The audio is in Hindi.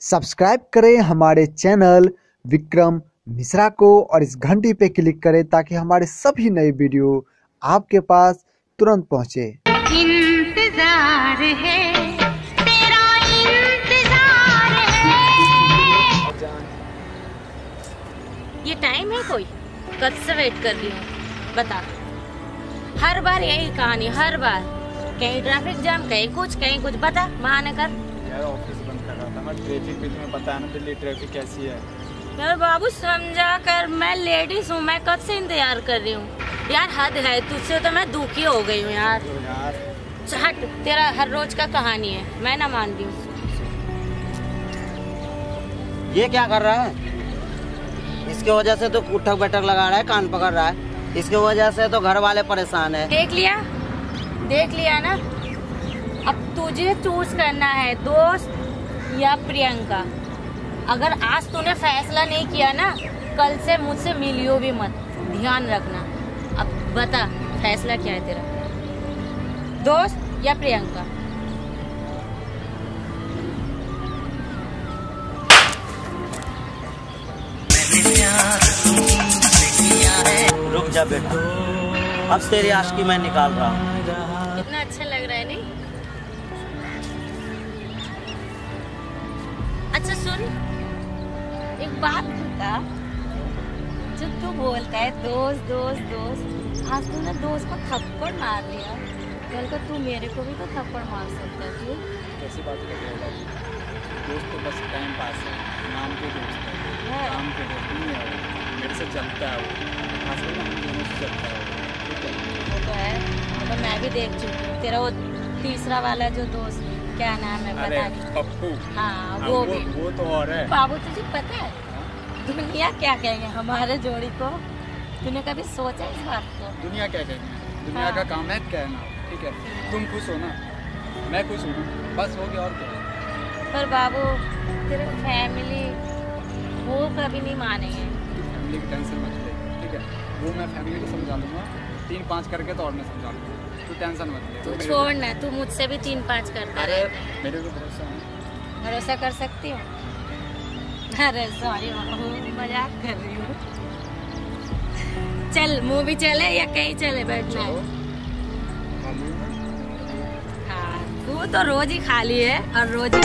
सब्सक्राइब करें हमारे चैनल विक्रम मिश्रा को और इस घंटी पे क्लिक करें ताकि हमारे सभी नए वीडियो आपके पास तुरंत पहुंचे। इंतजार है तेरा, इंतजार है। ये टाइम है कोई? कब से वेट कर रही हूँ, बता। हर बार यही कहानी, हर बार कहीं ट्रैफिक जाम, कहीं कुछ बता, बहाने कर। यार ऑफिस बंद कर रहा था मैं, ट्रैफिक भी तुम्हें पता है ना, दिल्ली ट्रैफिक कैसी है। यार बाबू समझा कर, मैं लेडीज हूँ, मैं कब से इंतजार कर रही हूँ यार। हद है, तुझसे तो मैं दुखी हो गई हूँ यार। हट, तेरा हर रोज का कहानी है, मैं ना मानती हूँ। ये क्या कर रहा है? इसके वजह से तो उठक बैठक लगा रहा है, कान पकड़ रहा है। इसके वजह से तो घर वाले परेशान है। देख लिया ना। अब तुझे चूज करना है, दोस्त या प्रियंका। अगर आज तूने फैसला नहीं किया ना, कल से मुझसे मिलियो भी मत, ध्यान रखना। अब बता, फैसला क्या है तेरा, दोस्त या प्रियंका? रुक जा बेटा, अब तेरी आशिकी मैं निकाल रहा हूँ। कितना अच्छा लग रहा है नहीं? अच्छा सुन, एक बात बता। जब तू बोलता है दोस्त दोस्त दोस्त, आज तूने दोस्त को थप्पड़ मार लिया, कल को तू मेरे को भी तो थप्पड़ मार सकता है। तू कैसी बात कर रहे हो? दोस्त तो बस टाइम पास है, नाम के दोस्त है, काम के दोस्त नहीं है। मेरे से चलता है वो, खासकर ना दोनों से चलता है वो। वो तो है, तो मैं भी देख चुकी हूँ। तेरा वो तीसरा वाला जो दोस्त, क्या नाम है पता नहीं? पप्पू। हाँ, वो तो और है। बाबू तुझे पता है दुनिया क्या कहेंगे हमारे जोड़ी को? तूने कभी सोचा इस बात को? दुनिया क्या कहेगी? दुनिया का काम है कहना, ठीक है? तुम खुश हो ना, मैं खुश हूँ, बस हो गया और क्या। पर बाबू तेरे फैमिली वो कभी नहीं मानेंगे। फैमिली की टेंशन मत ले, ठीक है? वो मैं फैमिली को समझा लूँगा, 3-5 करके तो और मैं समझा लूँगा, तू टेंशन मत ले। तू छोड़ ना, तू मुझसे भी 3-5 करता अरे रहे। मेरे को भरोसा है। भरोसा कर सकती हूँ? अरे सॉरी बाबू, मजाक कर रही हूँ। चल मूवी चले या कहीं चले बैठना है? हाँ, तू तो रोज ही खाली है और रोज ही